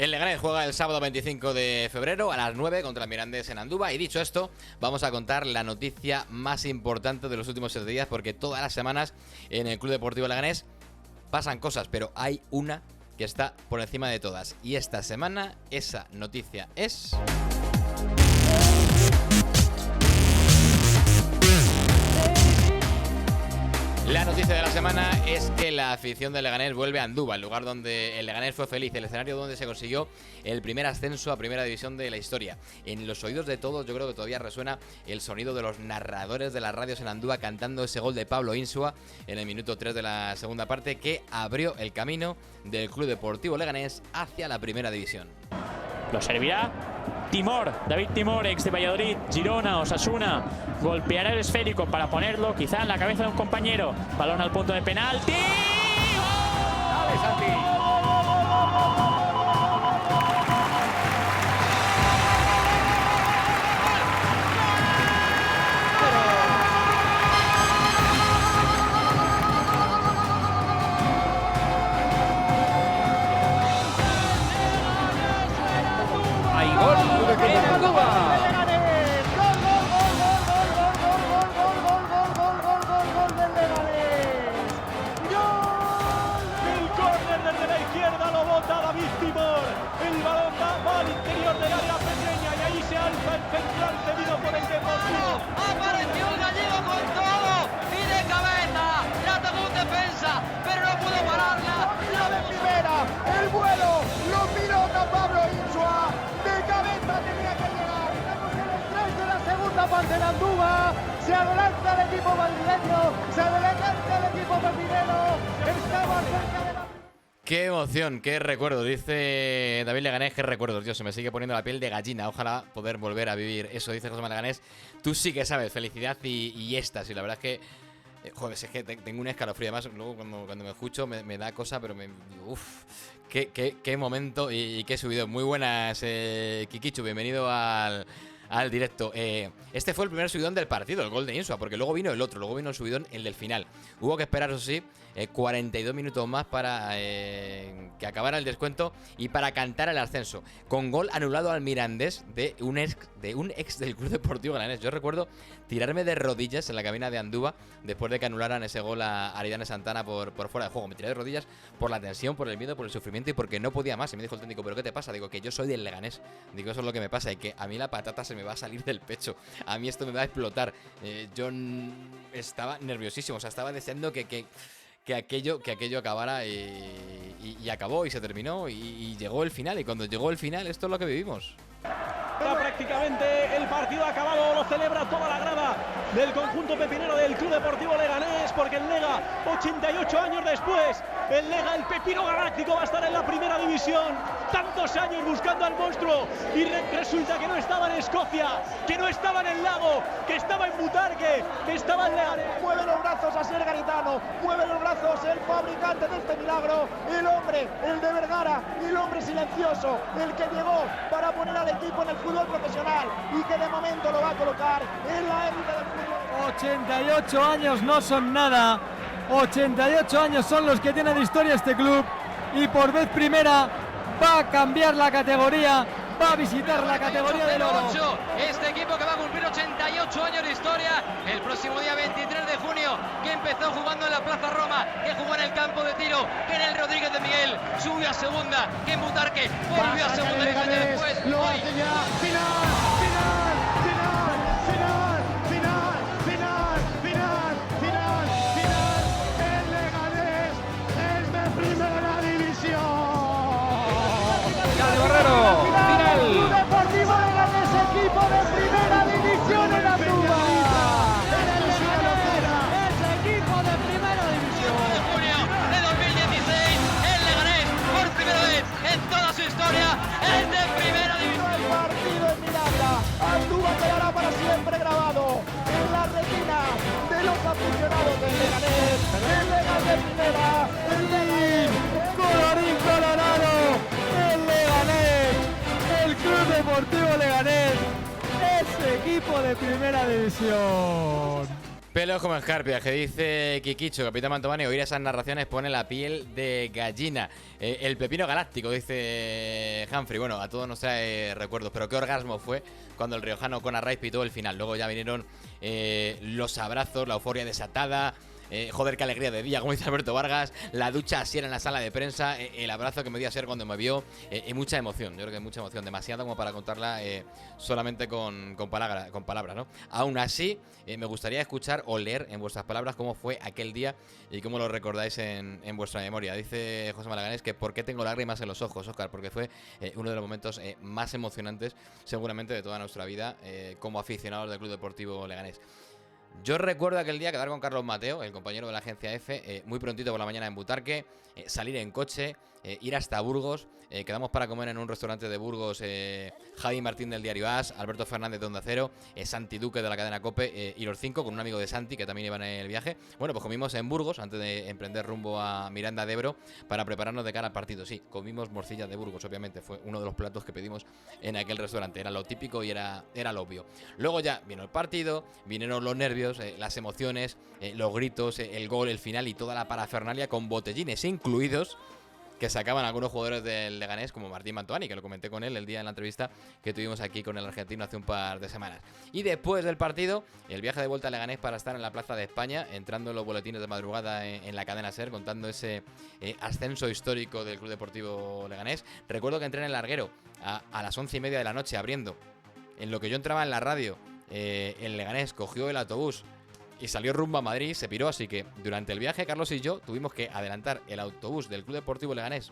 El Leganés juega el sábado 25 de febrero a las 9 contra el Mirandés en Andúba. Y dicho esto, vamos a contar la noticia más importante de los últimos 7 días, porque todas las semanas en el Club Deportivo Leganés pasan cosas, pero hay una que está por encima de todas. Y esta semana esa noticia es... La noticia de la semana es que la afición del Leganés vuelve a Andúba, el lugar donde el Leganés fue feliz, el escenario donde se consiguió el primer ascenso a primera división de la historia. En los oídos de todos yo creo que todavía resuena el sonido de los narradores de las radios en Andúba cantando ese gol de Pablo Insua en el minuto 3 de la segunda parte, que abrió el camino del Club Deportivo Leganés hacia la primera división. Lo servirá Timor, David Timor, ex de Valladolid, Girona, Osasuna. Golpeará el esférico para ponerlo quizá en la cabeza de un compañero. Balón al punto de penalti. ¡Dale, Santi! Apareció el gallego con todo y de cabeza. La tomó un defensa, pero no pudo pararla. La de primera, el vuelo, lo pilota Pablo Insua. De cabeza tenía que llegar. Estamos en el 3 de la segunda parte de Andúba. Se adelanta el equipo madrileño, se adelanta el equipo brasileño. Estamos cerca de la... ¡Qué emoción! ¡Qué recuerdo! Dice David Leganés, qué recuerdos. Dios, se me sigue poniendo la piel de gallina. Ojalá poder volver a vivir eso, dice José Leganés. Tú sí que sabes, felicidad y éxtasis. La verdad es que, joder, es que tengo un escalofrío. Además, luego cuando me escucho me da cosa, pero qué momento y qué subido. Muy buenas, Kikichu, bienvenido al directo. Este fue el primer subidón del partido, el gol de Insua, porque luego vino el otro, luego vino el subidón, el del final. Hubo que esperar, eso sí, 42 minutos más para que acabara el descuento y para cantar el ascenso, con gol anulado al Mirandés de un ex del Club Deportivo Leganés. Yo recuerdo tirarme de rodillas en la cabina de Andúba después de que anularan ese gol a Aridane Santana por fuera de juego. Me tiré de rodillas por la tensión, por el miedo, por el sufrimiento y porque no podía más. Y me dijo el técnico, ¿pero qué te pasa? Digo, que yo soy del Leganés. Digo, eso es lo que me pasa y que a mí la patata se me va a salir del pecho. A mí esto me va a explotar. Yo estaba nerviosísimo, o sea, estaba deseando que aquello acabara y acabó y se terminó y llegó el final. Y cuando llegó el final, esto es lo que vivimos. Prácticamente el partido acabado, lo celebra toda la grada del conjunto pepinero del Club Deportivo Leganés, porque el Lega, 88 años después, el Lega, el pepino galáctico, va a estar en la primera división. Tantos años buscando al monstruo y resulta que no estaba en Escocia, que no estaba en el lago, que estaba en Butarque, que estaba en Leganés. Mueve los brazos a Ser Garitano, mueve los brazos el fabricante de este milagro, el hombre, el de Vergara, el hombre silencioso, el que llegó para poner al equipo en el fútbol profesional y que de momento lo va a colocar en la élite del fútbol. 88 años no son nada, 88 años son los que tiene de historia este club y por vez primera va a cambiar la categoría, va a visitar la categoría del oro. Este equipo que va a cumplir 88 años de historia el próximo día 23 de junio, que empezó jugando en la Plaza Roma, que jugó en el campo de tiro, que en el Rodríguez de Miguel subió a segunda, que en Butarque volvió a segunda y después. Lo hace ya, final. El Leganés es de primera división. ¡Dale, Barrero! ¡Final! Club Deportivo Leganés, equipo de primera división en Andúba. Es equipo de primera división. De junio de 2016, el Leganés, por primera vez en toda su historia, es de primera división. El partido en Miranda, Andúba quedará para siempre grabado en la retina de los aficionados del Leganés. El Leganés de primera, el Leganés, Colorín colorado, el Leganés, el Club Deportivo Leganés, ese equipo de primera división. Pelos como escarpias, que dice Kikicho, Capitán Mantovani, oír esas narraciones pone la piel de gallina. El pepino galáctico, dice Humphrey. Bueno, a todos nos trae recuerdos, pero qué orgasmo fue cuando el riojano con Arraiz pitó el final. Luego ya vinieron los abrazos, la euforia desatada. Joder, qué alegría de día, como dice Alberto Vargas. La ducha así era en la sala de prensa. El abrazo que me dio a ser cuando me vio. Y mucha emoción, yo creo que mucha emoción. Demasiado como para contarla solamente con palabras, ¿no? Aún así, me gustaría escuchar o leer en vuestras palabras cómo fue aquel día y cómo lo recordáis en vuestra memoria. Dice José Malaganes que ¿por qué tengo lágrimas en los ojos, Óscar? Porque fue uno de los momentos más emocionantes seguramente de toda nuestra vida como aficionados del Club Deportivo Leganés. Yo recuerdo aquel día quedar con Carlos Mateo, el compañero de la agencia F, muy prontito por la mañana en Butarque, salir en coche, ir hasta Burgos. Quedamos para comer en un restaurante de Burgos Javi Martín del Diario As, Alberto Fernández de Onda Cero, Santi Duque de la cadena COPE y los 5 con un amigo de Santi que también iban en el viaje. Bueno, pues comimos en Burgos antes de emprender rumbo a Miranda de Ebro para prepararnos de cara al partido. Sí, comimos morcillas de Burgos, obviamente. Fue uno de los platos que pedimos en aquel restaurante. Era lo típico y era lo obvio. Luego ya vino el partido, vinieron los nervios, las emociones, los gritos, el gol, el final y toda la parafernalia con botellines incluidos que sacaban algunos jugadores del Leganés, como Martín Mantovani, que lo comenté con él el día en la entrevista que tuvimos aquí con el argentino hace un par de semanas. Y después del partido, el viaje de vuelta a Leganés para estar en la Plaza de España, entrando en los boletines de madrugada en la cadena SER, contando ese ascenso histórico del Club Deportivo Leganés. Recuerdo que entré en el larguero a las 11:30 de la noche, abriendo. En lo que yo entraba en la radio, el Leganés cogió el autobús y salió rumbo a Madrid, se piró, así que durante el viaje Carlos y yo tuvimos que adelantar el autobús del Club Deportivo Leganés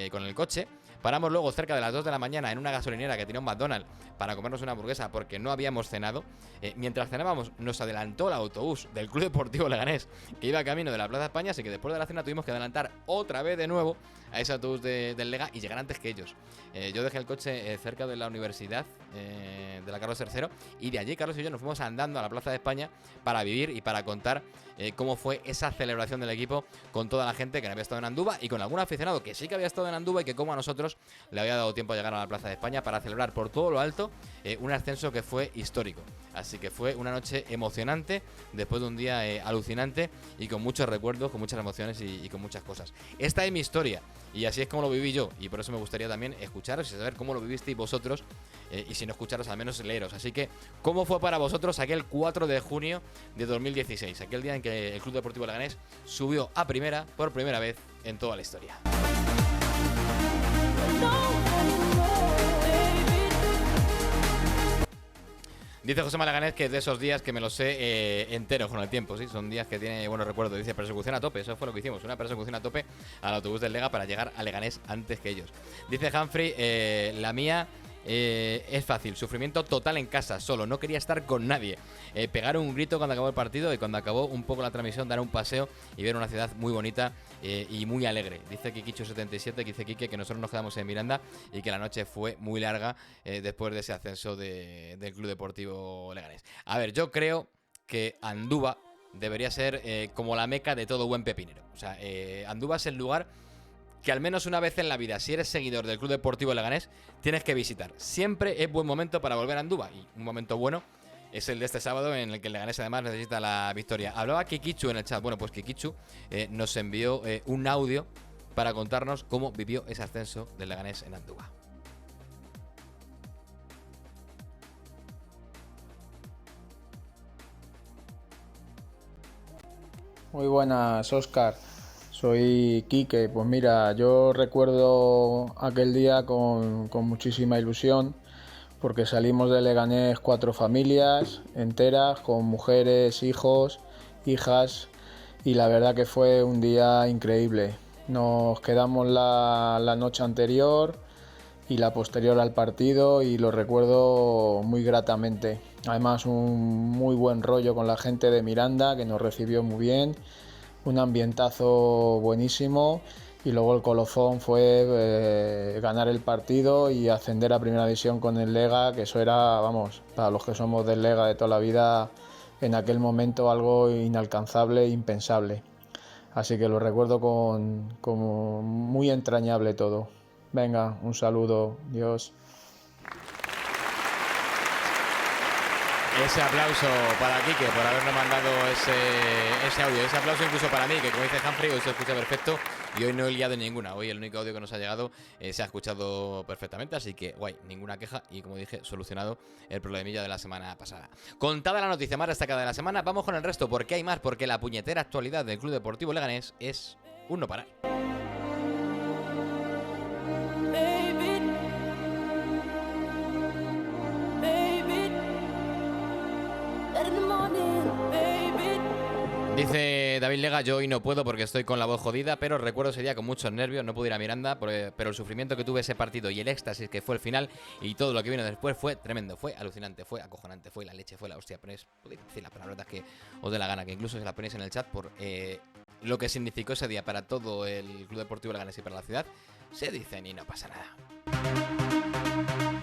con el coche. Paramos luego cerca de las 2 de la mañana en una gasolinera que tenía un McDonald's para comernos una hamburguesa porque no habíamos cenado. Mientras cenábamos nos adelantó el autobús del Club Deportivo Leganés que iba camino de la Plaza de España, así que después de la cena tuvimos que adelantar otra vez de nuevo a ese autobús del Lega y llegar antes que ellos. Yo dejé el coche cerca de la universidad de la Carlos III y de allí Carlos y yo nos fuimos andando a la Plaza de España para vivir y para contar cómo fue esa celebración del equipo con toda la gente que no había estado en Andúba y con algún aficionado que sí que había estado en Andúba y que como a nosotros le había dado tiempo a llegar a la Plaza de España para celebrar por todo lo alto un ascenso que fue histórico. Así que fue una noche emocionante después de un día alucinante y con muchos recuerdos, con muchas emociones y con muchas cosas. Esta es mi historia y así es como lo viví yo y por eso me gustaría también escucharos y saber cómo lo vivisteis vosotros y si no escucharos al menos leeros. Así que, ¿cómo fue para vosotros aquel 4 de junio de 2016? Aquel día en que el Club Deportivo Leganés subió a primera por primera vez en toda la historia. Dice José Malaganes que es de esos días que me los sé enteros con el tiempo, ¿sí? Son días que tiene buenos recuerdos. Dice persecución a tope, eso fue lo que hicimos, una persecución a tope al autobús del Lega para llegar a Leganés antes que ellos. Dice Humphrey, la mía es fácil, sufrimiento total en casa, solo, no quería estar con nadie. Pegar un grito cuando acabó el partido y cuando acabó un poco la transmisión, dar un paseo y ver una ciudad muy bonita y muy alegre. Dice Kikicho77, que dice Kike que nosotros nos quedamos en Miranda y que la noche fue muy larga después de ese ascenso del Club Deportivo Leganés. A ver, yo creo que Andúba debería ser como la meca de todo buen pepinero. O sea, Andúba es el lugar que al menos una vez en la vida, si eres seguidor del Club Deportivo Leganés, tienes que visitar. Siempre es buen momento para volver a Andúba y un momento bueno es el de este sábado en el que el Leganés además necesita la victoria. Hablaba Kikichu en el chat. Bueno, pues Kikichu nos envió un audio para contarnos cómo vivió ese ascenso del Leganés en Andúba. Muy buenas, Óscar. Soy Quique. Pues mira, yo recuerdo aquel día con muchísima ilusión porque salimos de Leganés 4 familias enteras, con mujeres, hijos, hijas, y la verdad que fue un día increíble. Nos quedamos la noche anterior y la posterior al partido y lo recuerdo muy gratamente. Además, un muy buen rollo con la gente de Miranda que nos recibió muy bien, un ambientazo buenísimo y luego el colofón fue ganar el partido y ascender a Primera División con el Lega, que eso era, vamos, para los que somos del Lega de toda la vida, en aquel momento algo inalcanzable, impensable. Así que lo recuerdo como muy entrañable todo. Venga, un saludo, Dios. Ese aplauso para Quique por habernos mandado ese audio. Ese aplauso incluso para mí, que como dice Humphrey, hoy se escucha perfecto y hoy no he liado ninguna. Hoy el único audio que nos ha llegado se ha escuchado perfectamente, así que guay, ninguna queja y como dije, solucionado el problemilla de la semana pasada. Contada la noticia más destacada de la semana, vamos con el resto, porque hay más, porque la puñetera actualidad del Club Deportivo Leganés es un no parar. Dice David Lega, yo hoy no puedo porque estoy con la voz jodida, pero recuerdo ese día con muchos nervios, no pude ir a Miranda, pero el sufrimiento que tuve ese partido y el éxtasis que fue el final y todo lo que vino después fue tremendo, fue alucinante, fue acojonante, fue la leche, fue la hostia. Podéis decir las palabras que os dé la gana, que incluso si las ponéis en el chat por lo que significó ese día para todo el Club Deportivo Leganés y para la ciudad, se dicen y no pasa nada.